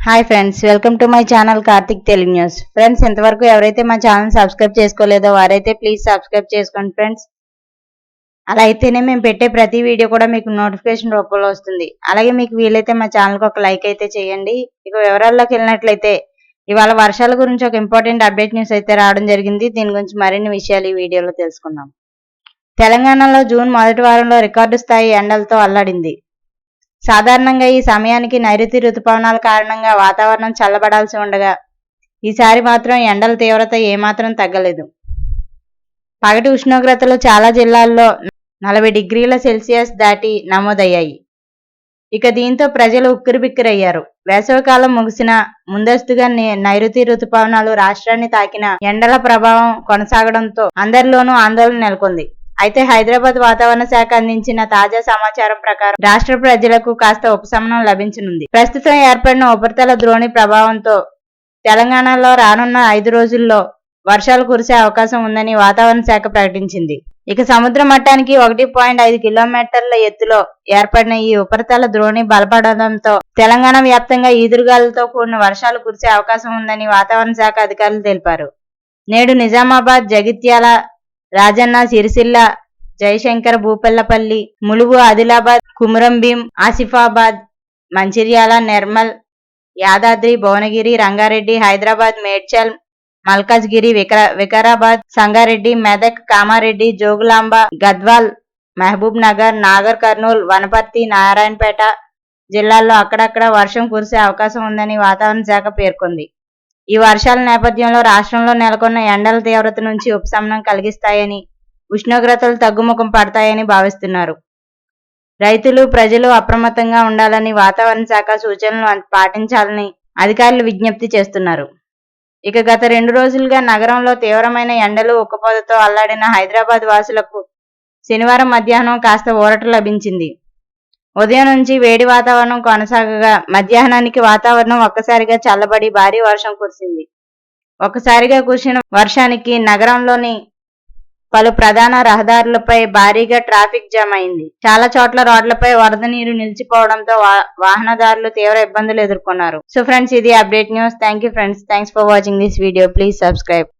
Hi friends, welcome to my channel Karthik Telugu news. Friends, ఇంతవరకు ఎవరైతే మా ఛానల్ సబ్స్క్రైబ్ చేసుకోలేదో వారైతే ప్లీజ్ సబ్స్క్రైబ్ చేసుకోండి ఫ్రెండ్స్. అలా అయితేనే మేము పెట్టే ప్రతి వీడియో కూడా మీకు నోటిఫికేషన్ రూపంలో వస్తుంది. అలాగే మీకు వీలైతే మా ఛానల్కి ఒక లైక్ అయితే చేయండి. ఇక వివరాల్లోకి వెళ్ళినట్లయితే ఇవాళ వర్షాల గురించి ఒక ఇంపార్టెంట్ అప్డేట్ న్యూస్ అయితే రావడం జరిగింది. దీని గురించి మరిన్ని విషయాలు ఈ వీడియోలో తెలుసుకుందాం. తెలంగాణలో జూన్ మొదటి వారంలో రికార్డు స్థాయి ఎండలతో అల్లాడింది. సాధారణంగా ఈ సమయానికి నైరుతి రుతుపవనాల కారణంగా వాతావరణం చల్లబడాల్సి ఉండగా ఈసారి మాత్రం ఎండల తీవ్రత ఏమాత్రం తగ్గలేదు. పగటి ఉష్ణోగ్రతలు చాలా జిల్లాల్లో 40 డిగ్రీల సెల్సియస్ దాటి నమోదయ్యాయి. ఇక దీంతో ప్రజలు ఉక్కిరిబిక్కిరయ్యారు. వేసవికాలం ముగిసిన ముందస్తుగా నైరుతి రుతుపవనాలు రాష్ట్రాన్ని తాకిన ఎండల ప్రభావం కొనసాగడంతో అందరిలోనూ ఆందోళన నెలకొంది. అయితే హైదరాబాద్ వాతావరణ శాఖ అందించిన తాజా సమాచారం ప్రకారం రాష్ట్ర ప్రజలకు కాస్త ఉపశమనం లభించనుంది. ప్రస్తుతం ఏర్పడిన ఉపరితల ద్రోణి ప్రభావంతో తెలంగాణలో రానున్న 5 రోజుల్లో వర్షాలు కురిసే అవకాశం ఉందని వాతావరణ శాఖ ప్రకటించింది. ఇక సముద్ర మట్టానికి 1.5 కిలోమీటర్ల ఎత్తులో ఏర్పడిన ఈ ఉపరితల ద్రోణి బలపడడంతో తెలంగాణ వ్యాప్తంగా ఈదురుగాలులతో కూడిన వర్షాలు కురిసే అవకాశం ఉందని వాతావరణ శాఖ అధికారులు తెలిపారు. నేడు నిజామాబాద్, జగిత్యాల, రాజన్న, సిరిసిల్ల, జయశంకర్, భూపల్లపల్లి, ములుగు, ఆదిలాబాద్, కుమురంభీం, ఆసిఫాబాద్, మంచిర్యాల, నిర్మల్, యాదాద్రి, భువనగిరి, రంగారెడ్డి, హైదరాబాద్, మేడ్చల్, మల్కాజ్గిరి, వికారాబాద్, సంగారెడ్డి, మెదక్, కామారెడ్డి, జోగులాంబ, గద్వాల్, మహబూబ్ నగర్, నాగర్ కర్నూల్, వనపర్తి, నారాయణపేట జిల్లాల్లో అక్కడక్కడ వర్షం కురిసే అవకాశం ఉందని వాతావరణ శాఖ పేర్కొంది. ఈ వర్షాల నేపథ్యంలో రాష్ట్రంలో నెలకొన్న ఎండల తీవ్రత నుంచి ఉపశమనం కలిగిస్తాయని, ఉష్ణోగ్రతలు తగ్గుముఖం పడతాయని భావిస్తున్నారు. రైతులు, ప్రజలు అప్రమత్తంగా ఉండాలని, వాతావరణ శాఖ సూచనలు పాటించాలని అధికారులు విజ్ఞప్తి చేస్తున్నారు. ఇక గత 2 రోజులుగా నగరంలో తీవ్రమైన ఎండలు, ఉక్కపోతతో అల్లాడిన హైదరాబాద్ వాసులకు శనివారం మధ్యాహ్నం కాస్త ఊరట లభించింది. ఉదయం నుంచి వేడి వాతావరణం కొనసాగగా మధ్యాహ్నానికి వాతావరణం ఒక్కసారిగా చల్లబడి భారీ వర్షం కురిసింది. ఒక్కసారిగా కురిసిన వర్షానికి నగరంలోని పలు ప్రధాన రహదారులపై భారీగా ట్రాఫిక్ జామ్ అయింది. చాలా చోట్ల రోడ్లపై వరద నీరు నిలిచిపోవడంతో వాహనదారులు తీవ్ర ఇబ్బందులు ఎదుర్కొన్నారు. సో ఫ్రెండ్స్, ఇది update news. Thank you friends. Thanks for watching this video. Please subscribe.